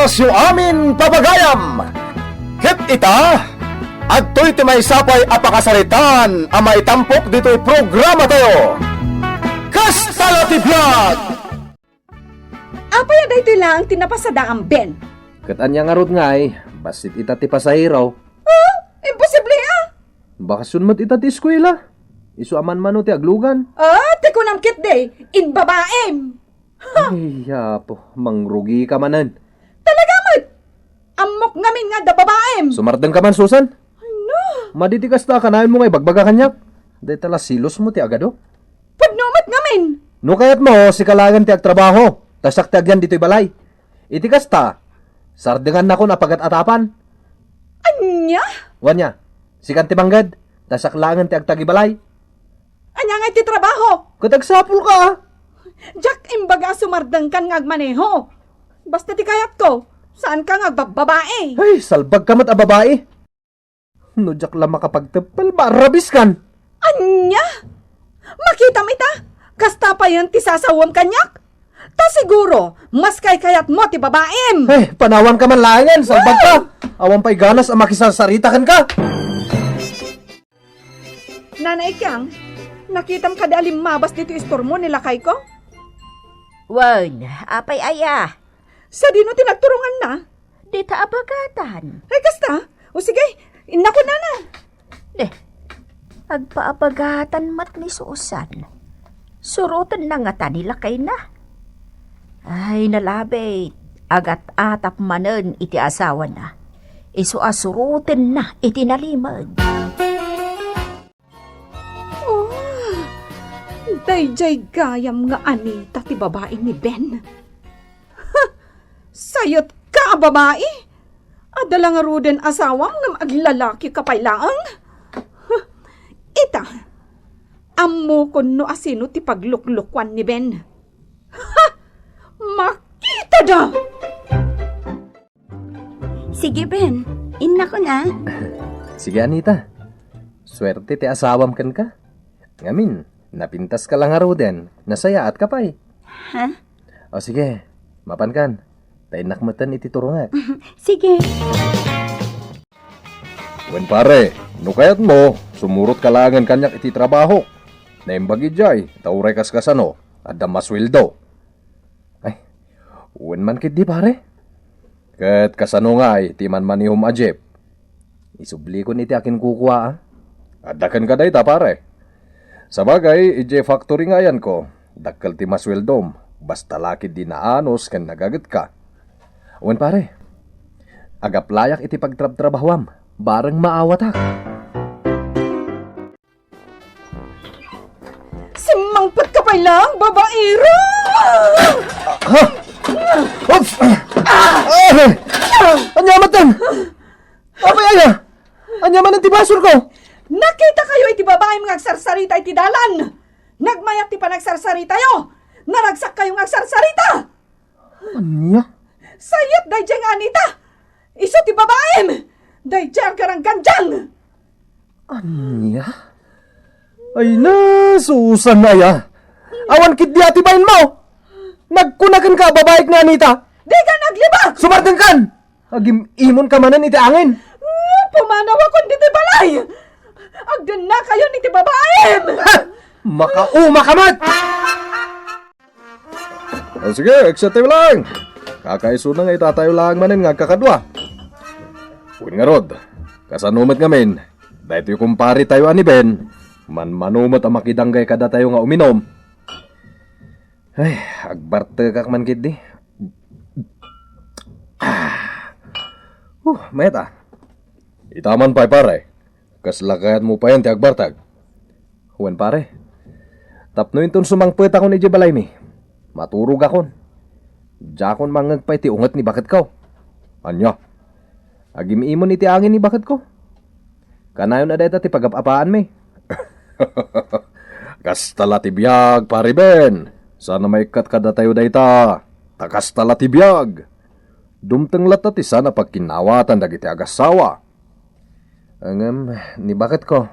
oras yung amin papagayam. Hit ita, at to'y ti may sapay apakasaritan ang maitampok dito'y programa tayo. Kastalati Vlog! Apay aday ito lang tinapasada ang Ben. Katanya nga rod nga basit ita ti pasahiraw. Imposible Bakasyon mo't ita ti eskwela. Isu aman mano ti aglugan. Te ko namkit day, in babaem. Ay, yapo, mangrugi ka manan. Talaga mat, amok ngamin nga da babaem. Sumardeng ka man, Susan. Ano? Maditikas ta kanayon mo ngay bagbaga kanyak. Day tala silos mo ti agado. Pagnumat ngamin. No kayat mo, si kalagan ti agtrabaho. Tasak ti agyan dito'y balay. Itikas ta, sardengan na ko na pagat-atapan. Anya? Wanya, sikan ti banggad, tasak langan ti agtagi balay. Anya nga iti trabaho. Katagsapul ka Jack imbaga sumardang kan nga agmaneho. Basta ti kayat ko, saan ka nga babae? Ay, salbag ka mat a babae. No, jak lang makapagtepal ba? Rabis kan. Anya? Makita mo ita? Kasta pa yan ti sasawam kanyak? Ta siguro, mas kayat mo ti babaem. Ay, panawan ka man langan, salbag ka. Awan pa'y ganas ang makisasaritakan ka. Nanay Kyang, nakitam ka di alimabas dito istormo nila kay ko? Wan, apay aya. Sa dino tinagturungan na? Di ta abagatan. Ay kasta, o sige, inako na na. Agpaabagatan mat ni Susan. Surutan na nga ta nila kay na. Ay, nalabe, agat atap manen iti asawa na. Isu asurutin na iti nalimag. Dayjay gayam nga anita ti babae ni Ben. Sayot ka, babae. Adala nga ruden asawang nam aglalaki kapailaang. Ita, amo kon no asino ti pagluklukwan ni Ben. Makita da! Sige, Ben. Inna ko na. Sige, Anita. Swerte ti asawam kan ka. Ngamin, napintas ka lang aro din. Nasaya at kapay. Ha? O sige, mapan kan. Tainak matan iti turungat. Sige. Wen pare, no kayat mo, sumurot ka langan kanyak iti trabaho. Naimbagi jay, tauray kaskasano, adda masweldo. Ay, wen man kit di pare. Ket kasano nga iti man manihum ajep. Isubli ko iti akin kukuha Adakan ka day ta pare. Sabagay, ije factory nga yan ko. Dakkal ti masweldom. Basta lakid di naanos kan nagagat ka. Wen pare, agaplayak iti pagtrab-trabahwam. Bareng maawatak. Simangpat ka pa lang, babaero! Ops! Anyamatan! Apay aya! Anyaman ang tibasur ko! Nakita kayo iti babae mga agsarsarita iti dalan! Nagmayat ti panagsarsarita yo! Naragsak kayong agsarsarita! Anya? Sayat dayjay nga anita! Iso ti babaem! Dayjay ang karangganjang! Anya? Ay na, Susan na ya! Awan kit di atibayin mo! Nagkunakan ka, babaik na Anita! Di ka naglibak! Sumardeng kan! Agim imon ka manan iti angin! Pumanaw ako dito balay! Agdan na kayo ni ti babaem! Makauma ka mat! O sige, eksate lang. Kakaiso na nga itatayo lang manin nga kakadwa. Uwin nga rod, kasanumat ngamin. Dahito yung kumpari tayo ani Ben, manumot ang makidanggay kada tayo nga uminom. Ay, agbarte kak man kid di. Meta. Itaman pa'y pare. Kaslakayat mo pa yan ti agbartag. Huwan pare. Tapno inton sumangpet ako ni Jibalay mi. Maturog akon. Jakon mangagpay ti ungat ni bakat ko. Anya? Agim-imon iti angin ni bakat ko. Kanayon na deta ti pagapapaan mi. Kastala ti biyag, pare Ben. Sana may kat kada tayo dayta. Takastala ti biyag. Dumteng lata ti sana pagkinawatan dagiti agasawa. Angam, ni bakat ko.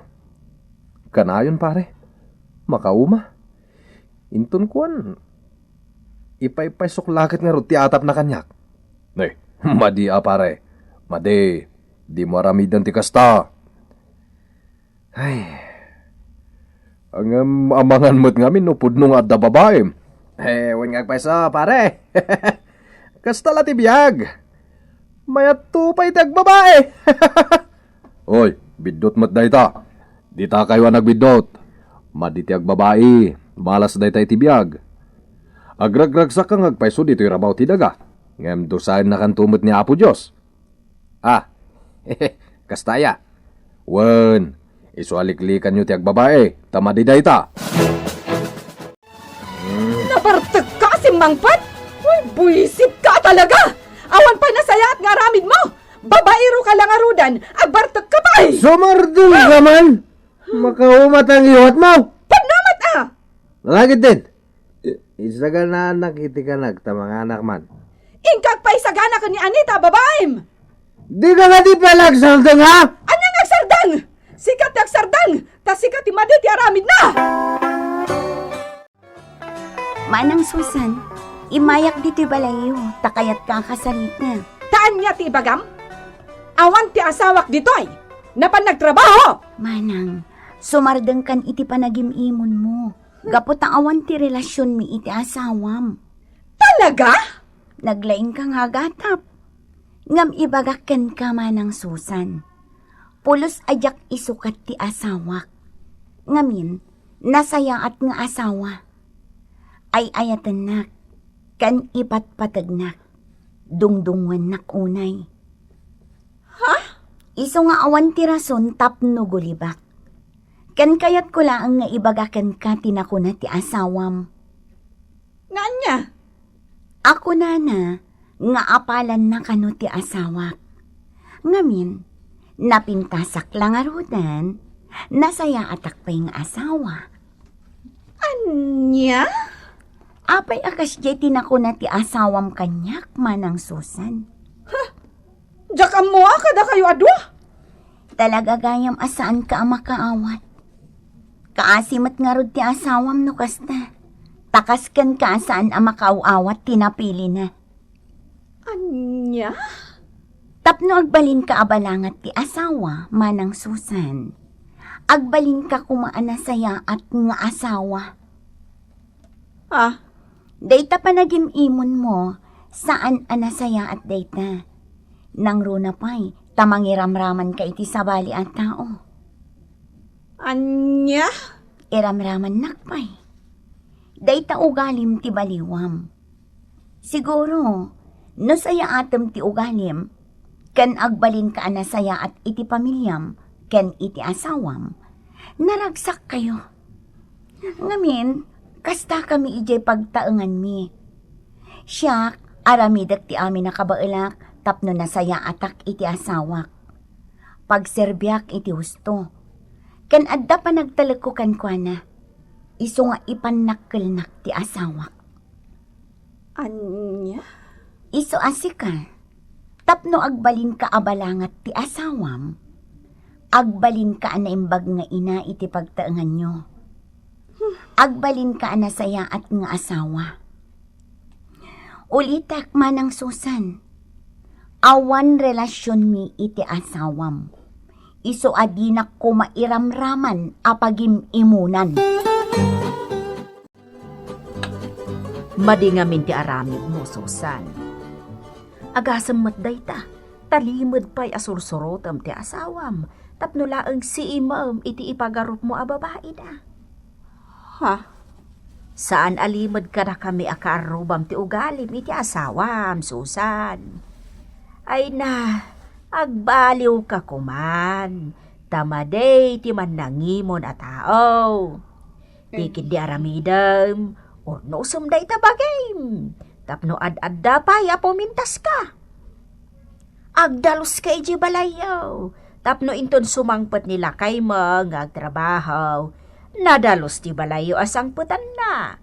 Kanayon pare. Makauma. Inton kuan. Ipay-pay suklakit nga ro ti atap na kanyak. Nay, Madi pare. Madi, di maramidan ti kasta. Ay, ang amangan mo't ngamin upod nung adda babae. Wen nga paysa pare. Kasta la ti biyag. Mayat tupay tag babae. Oy, bidot mo't dayta. Di ta kayo nagbidot. Madi ti ag babae. Malas dayta iti biyag. Agragragsak kang agpayso dito irabaw ti daga. Ngem dosain na kan tumot ni Apo Diyos. Kastaya. Wen, isualiklikan nyo ti ag babae. Tamadi dayta. Nabartag ka, Mangpat! Uy, buisit ka talaga! Awan pa nasaya at ngaramid mo! Babaero ka lang arudan, agbartag ka pa eh! Sumardul ka man! Makaumat ang iwat mo! Pagnamat ah! Nalagit din! Isa ka na nakiti ka nagtamang anak man. Ingkag pa isagana ka ni Anita, babaem! Di ka nga di palagsaldang ha? Anyang agsardang! Sikat agsardang! Ta sikat ti Madi ti aramid na! Manang Susan, imayak dito'y balayo, takayat ka kasalit na. Taan niya ti ibagam? Awan ti asawak ditoy! Napan nagtrabaho! Manang, sumardeng kan iti panagimimon mo. Gapot ang awan ti relasyon mi iti asawam. Talaga? Naglaing kang hagatap. Ngam ibagakken ka Manang Susan. Pulos ajak isukat ti asawak. Ngamin, nasaya at nga asawa. Ay ayatan nak, kan ipatpatagnak, dungdungwan nak unay. Ha? Iso nga awan ti rason tapno gulibak. Kan kayat ko lang nga ibagakan ka tinakuna ti asawam. Nanya? Ako na nga apalan na kano ti asawak. Ngamin, napintasak lang arudan, nasaya atak pa yung asawa. Anya? Apay akas jay tinakuna ti asawam kanyak Manang Susan. Diyak mo kada kayo adwa? Talaga gayam asaan ka makaawat. Kaasimat nga rod ti asawam no kasta. Takaskan ka asaan makauawat tinapili na. Anya? Tapno agbalin ka abalangat ti asawa, Manang Susan. Agbalin ka kumaan na saya at nga asawa. Ah, Dayta pa nagim-imon mo, saan anasaya at dayta. Nang runa pa'y, tamangiramraman ka iti sabali at tao. anya? Iramraman nakpay. Dayta ugalim ti baliwam. Siguro, no saya atem ti ugalim, kan agbalin ka anasaya at iti pamilyam, kan iti asawam, naragsak kayo. Ngamin, kasta kami ijay pagtaengan mi. Siya, aramidak ti amin nakabaelak, tapno nasaya atak iti asawak. Pagserbiak iti husto. Kan adda pa nagtalagkukan kwa na, iso nga ipanakkelnak ti asawak. Anya? Iso asika, tapno agbalin ka abalangat ti asawam, agbalin ka anaimbag nga ina iti pagtaengan nyo. Agbalin ka anasaya at nga asawa. Ulitak Manang Susan, awan relasyon mi iti asawam. Iso adinak ko mairamraman apagim imunan. Madingamin ti aramid mo, Susan. Agasam matday ta, talimod pa'y asursurotam ti asawam, tapno laeng si imam iti ipagarup mo a babae da. Ha? Saan alimod ka na kami akarubam ti ugalim iti asawam, Susan? Ay na, agbaliw ka kuman. Tamaday ti man nangimon a tao. Dikid di aramidam, orno sumday tabagim. Tapno ad-adda pa yapo mintas ka. Agdalos ka iji balayaw. Tapno inton sumangpet nila kay mga agtrabaho. Nadalos ti balayo asang putan na.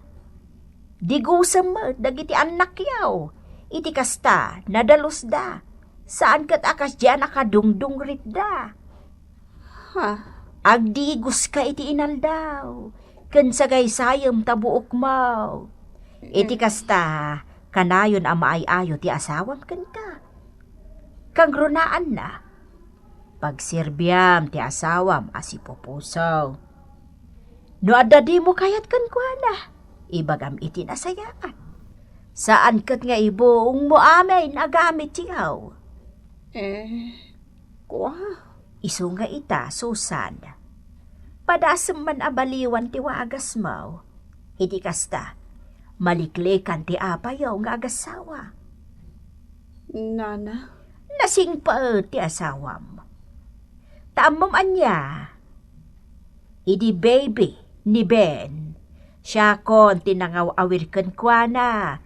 Digusam mo, dagiti anak yaw. Iti kasta, nadalos da. Saan kat akas diyan nakadungdung rit da. Ha? Agdigos ka iti inal daw. Ken sagay sayam tabuok mo. Iti kasta, kanayon ama ay ayo ti asawam ken ka. kang runaan na. Pagsirbiyam ti asawam asipupusaw. No adda di mo kayat kan kuana, ibagam iti nasayaan. Saan kat nga ibuong mo amin agamit tiyaw? Kwa? Isu nga ita, Susan. Padasem man abaliwan ti wagas mo. Iti kasta, maliklikan ti apayaw nga agasawa. Nana? Nasing pa ti asawam. Taamom anya. Idi baby ni Ben. Siya kon tinangaw awirken kwa na.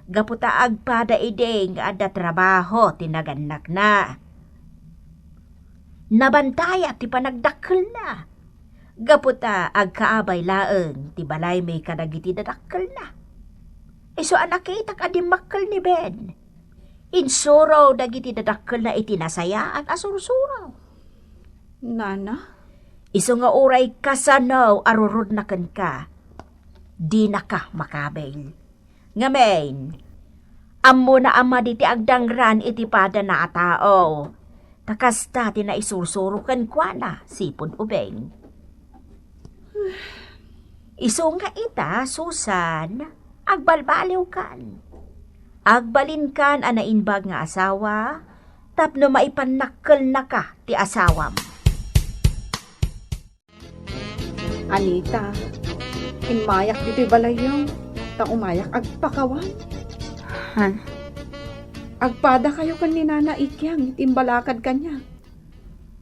Gaputa agpada ide nga ada trabaho tinaganak na. Nabantaya ti panagdakkel na. Gaputa agkaabay laeng ti balay may kadagiti dadakkel na. Iso anak itak adimakkel ni Ben. Insuraw dagiti dadakkel na itinasaya at asursuraw. Nana? Iso nga uray kasanaw arurod na ken ka. Di na ka makabel. Ngamen, ammo na ama di ti agdangran iti pada na atao. Takasta ti na isursurukan kwa na, sipon ubeng. Iso nga ita, Susan, agbalbaliw kan. Agbalin kan anainbag nga asawa, tapno maipanakkel na ka ti asawam. Anita, inmayak dito'y balayong. Ta umayak agpakawan. Han? Agpada kayo kan ni Nana Ikyang, timbalakad kanya.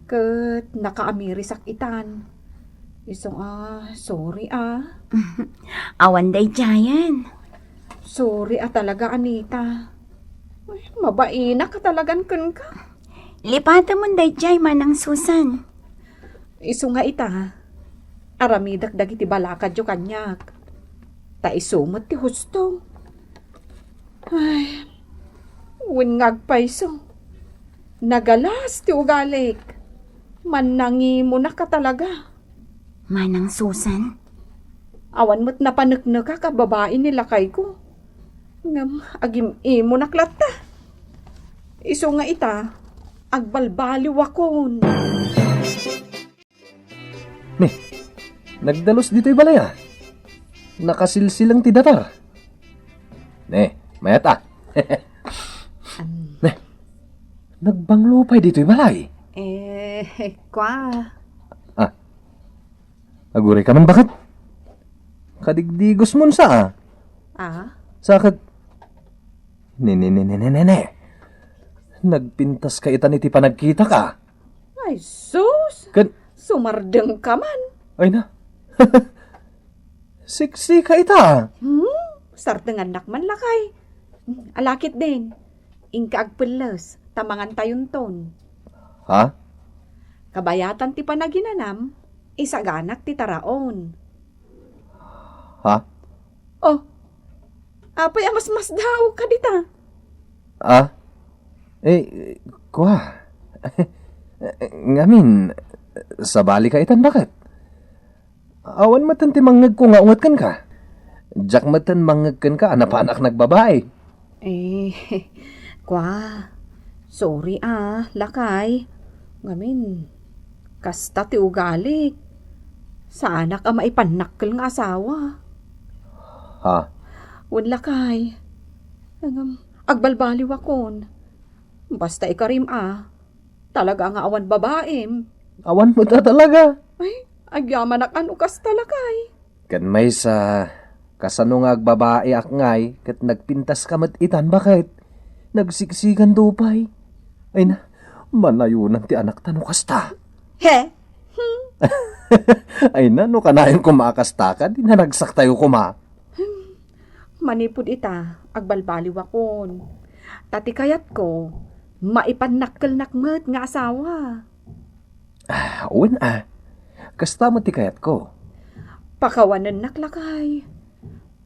Kat nakaamirisak itan. Isong sorry Awan day jayan. Sorry talaga, Anita. Ay, mabaina ka talagan kan ka. Lipata mo day jay manang Susan. Iso nga ita, aramidak dagiti balakad yo kanyak. Ta isumot ti husto. Ay, wingagpaiso. Nagalas ti ugalik. Manangi mo na ka talaga. Manang Susan? Awan mo't napanagna ka babae nila kay ko. Ngam, agim mo naklata. Iso nga ita, agbalbaliw akon. Nagdalos dito'y balaya. Nakasilsilang ti datar. Mayat Nagbanglupay dito'y balay. Kwa. Aguray ka man bakit? Kadigdigos mon sa Sakit. Nagpintas ka ita niti panagkita ka. Ay, sus! Sumardeng ka man. Ay na. Siksi ka ita. Sarteng anak man lakay. Alakit din. Ingka agpeles, tamangan tayon ton. Ha? Kabayatan ti panaginanam, isaganak ti taraon. Ha? Oh, apay mas daw ka dita. Kuha. Ngamin, sabali ka itan bakit? Awan matan ti mangag ko nga ungat kan ka. Jak matan mangag kan ka, anapanak nagbabae. Kwa, sorry lakay. Ngamin, kasta ti ugalik. Sa anak maipanakkel nga asawa. Ha? Wan lakay. Agbalbaliw akon. Basta ikarim talaga nga awan babaem. Awan mo ta talaga. Ay, agyaman ak kas talakay. Kan may sa kasano nga agbabae akngay kat nagpintas ka itan bakit? Nagsiksikan dupay. Ay na, manayunan ti anak tano kasta. He? Ay na, no kanayon kumakasta ka, di na nagsak tayo kuma. Manipod ita, agbalbaliw akon. Tati kayat ko, maipanakkel-nakmet nga asawa. Uwan kasta mo ti kayat ko. Pakawanan naklakay.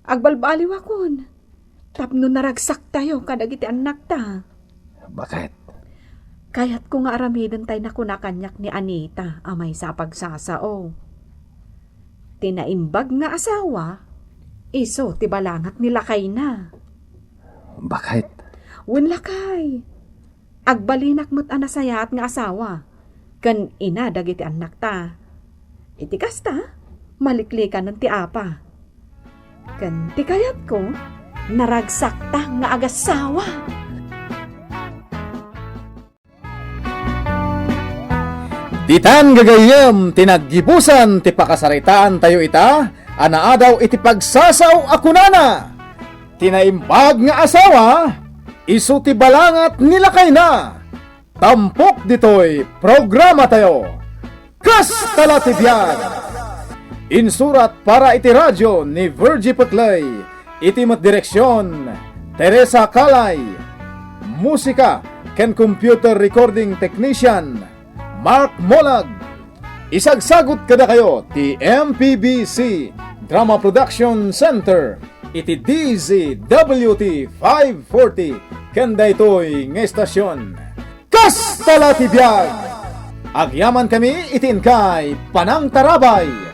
Agbalbaliw akon. Tapno naragsak tayo kadagiti anak ta. Bakit? Kayat ko nga aramidon tayo na kunakanyak ni Anita amay sa pagsasao. Tinaimbag nga asawa, iso ti balangat nila kay na. Bakit? Wen lakay. Agbalinak mo't anasayat nga asawa. Kan ina dagiti anak ta. Iti kasta, maliklikan ng ti apa. Kan ti kayat ko, naragsak ta nga agasawa. Ditan gagayem tinaggibusan ti pakasaritaan tayo ita, adaw iti pagsasaw akunana. Tinaimbag nga asawa, isu ti balangat nilakay na. Tampok ditoy programa tayo. Kas talatibyan! Insurat para iti radyo ni Virgie Putlay, iti mat direksyon Teresa Calay, musika ken computer recording technician Mark Molag. Isagsagot kada kayo ti MPBC Drama Production Center iti DZWT 540 ken daytoy nga estasyon. Kas talatibyan! Agyaman kami itin kay Panang Tarabay.